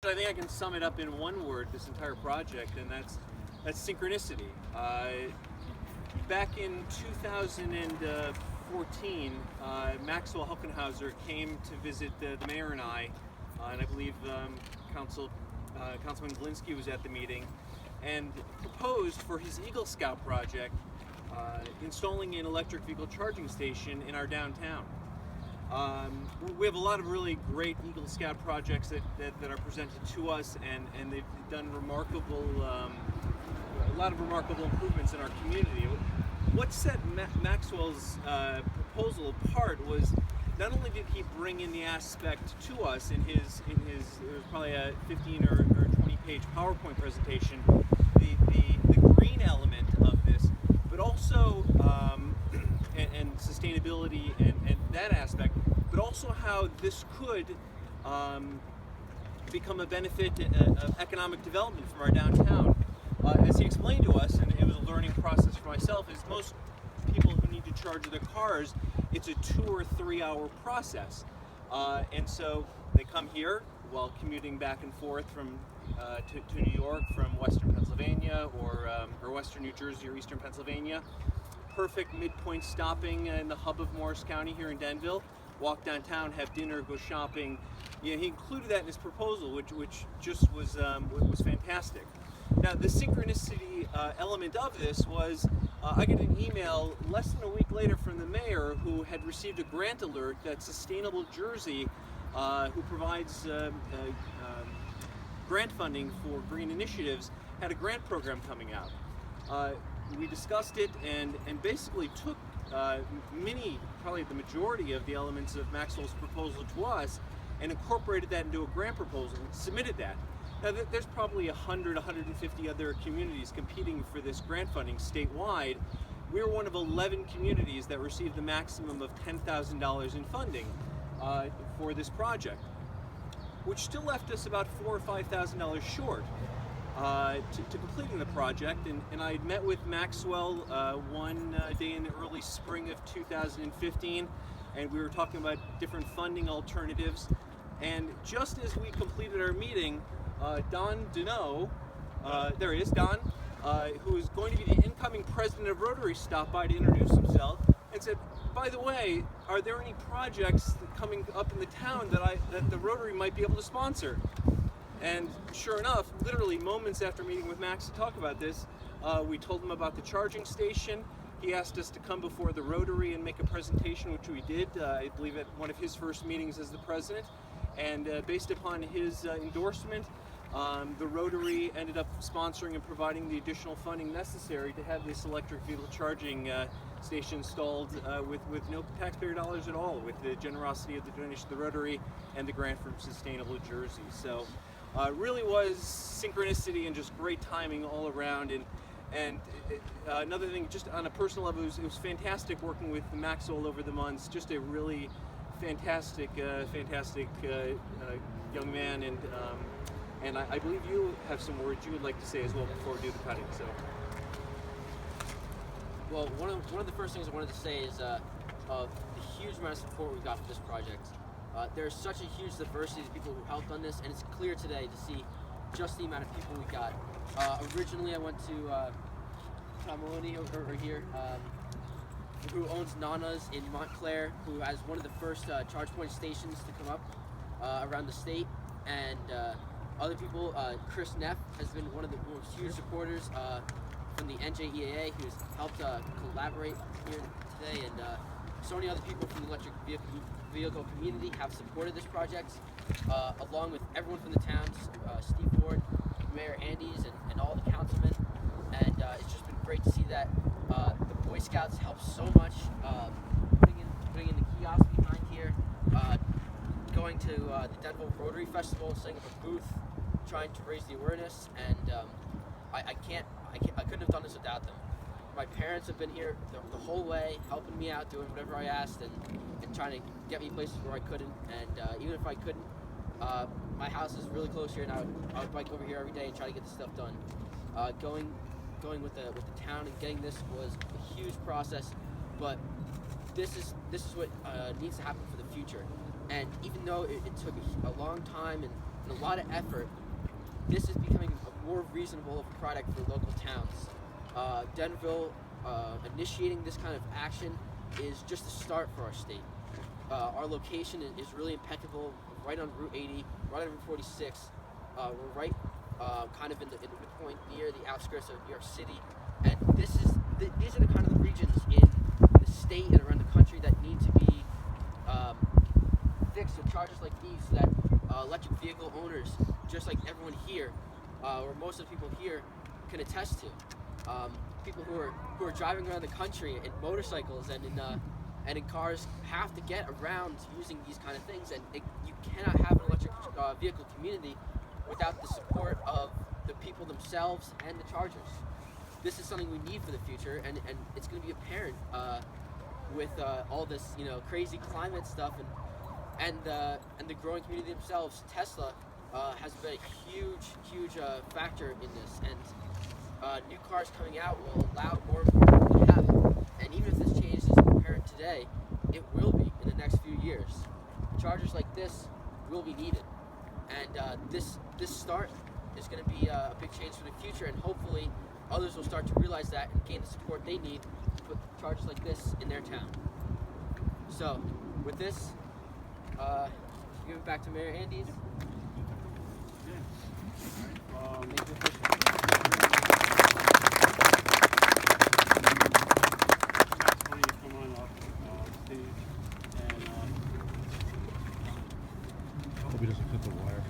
So I think I can sum it up in one word, this entire project, and that's synchronicity. Back in 2014, Maxwell Halkenhauser came to visit the mayor and I believe Councilman Glinski was at the meeting, and proposed for his Eagle Scout project installing an electric vehicle charging station in our downtown. We have a lot of really great Eagle Scout projects that are presented to us, and they've done a lot of remarkable improvements in our community. What set Maxwell's proposal apart was not only did he bring in the aspect to us in his it was probably a 15 or 20 page PowerPoint presentation, the green element of this, but also and sustainability and that aspect, but also how this could become a benefit of economic development from our downtown. As he explained to us, and it was a learning process for myself, is most people who need to charge their cars, it's a 2 or 3 hour process. And so they come here while commuting back and forth from to New York from Western Pennsylvania or Western New Jersey or Eastern Pennsylvania. Perfect midpoint stopping in the hub of Morris County here in Denville. Walk downtown, have dinner, go shopping. He included that in his proposal, which just was fantastic. Now, the synchronicity element of this was I get an email less than a week later from the mayor, who had received a grant alert that Sustainable Jersey, who provides grant funding for green initiatives, had a grant program coming out. We discussed it and basically took probably the majority of the elements of Maxwell's proposal to us and incorporated that into a grant proposal and submitted that. Now, there's probably 100, 150 other communities competing for this grant funding statewide. We were one of 11 communities that received the maximum of $10,000 in funding for this project, which still left us about $4,000 or $5,000 short to completing the project. And I met with Maxwell one day in the early spring of 2015, and we were talking about different funding alternatives. And just as we completed our meeting, Don Deneau, there he is, Don, who is going to be the incoming president of Rotary, stopped by to introduce himself and said, by the way, are there any projects coming up in the town that the Rotary might be able to sponsor? And sure enough, literally moments after meeting with Max to talk about this, we told him about the charging station. He asked us to come before the Rotary and make a presentation, which we did, I believe at one of his first meetings as the president. And based upon his endorsement, the Rotary ended up sponsoring and providing the additional funding necessary to have this electric vehicle charging station installed with no taxpayer dollars at all, with the generosity of the donation to the Rotary and the grant from Sustainable Jersey. So it really was synchronicity and just great timing all around. And another thing, just on a personal level, it was fantastic working with Maxwell over the months. Just a really fantastic young man, and I believe you have some words you would like to say as well before we do the cutting. So, well, one of the first things I wanted to say is the huge amount of support we got for this project. There's such a huge diversity of people who helped on this, and it's clear today to see just the amount of people we got. Originally, I went to Tom Maloney over here, who owns Nana's in Montclair, who has one of the first charge point stations to come up around the state, and other people. Chris Neff has been one of the most huge supporters from the NJEAA, who's helped collaborate here today, and so many other people from the electric vehicle community have supported this project, along with everyone from the town, Steve Ford, Mayor Andes, and all the councilmen, and it's just been great to see that the Boy Scouts help so much, putting in the kiosk behind here, going to the Denville Rotary Festival, setting up a booth, trying to raise the awareness, and I couldn't have done this without them. My parents have been here the whole way, helping me out, doing whatever I asked, and trying to get me places where I couldn't. And even if I couldn't, my house is really close here, and I would bike over here every day and try to get this stuff done. Going with the town and getting this was a huge process, but this is what needs to happen for the future. And even though it took a long time, and and a lot of effort, this is becoming a more reasonable product for local towns. Denville initiating this kind of action is just a start for our state. Our location is really impeccable, right on Route 80, right on Route 46. We're right kind of in the midpoint near the outskirts of New York City, and these are the kind of the regions in the state and around the country that need to be fixed with charges like these, so that electric vehicle owners, just like everyone here, or most of the people here, can attest to. People who are driving around the country in motorcycles and in cars have to get around using these kind of things, and you cannot have an electric vehicle community without the support of the people themselves and the chargers. This is something we need for the future, and it's going to be apparent with all this crazy climate stuff and the growing community themselves. Tesla has been a huge factor in this, and new cars coming out will allow more and more people to have it. And even if this change isn't apparent today, it will be in the next few years. Chargers like this will be needed, and this start is going to be a big change for the future, and hopefully others will start to realize that and gain the support they need to put chargers like this in their town. So, with this, give it back to Mayor Andes. Thank you. Maxwell, you come on up stage, and Hope he doesn't cut the wire.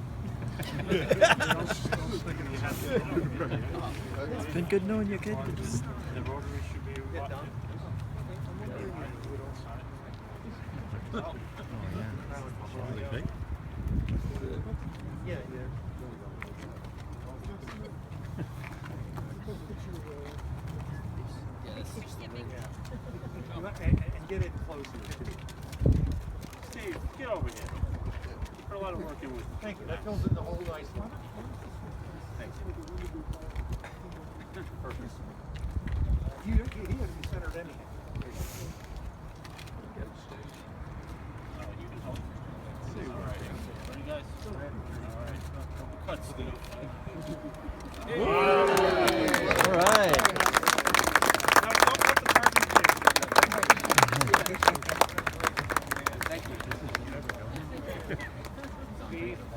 It's been good knowing you, kid. the rotary should be what? Oh, yeah. Okay. Yeah. And get it closer. Steve, get over here. Put a lot of work in with. Thank you. That fills in the whole nicely. Thanks. Perfect. He has to be center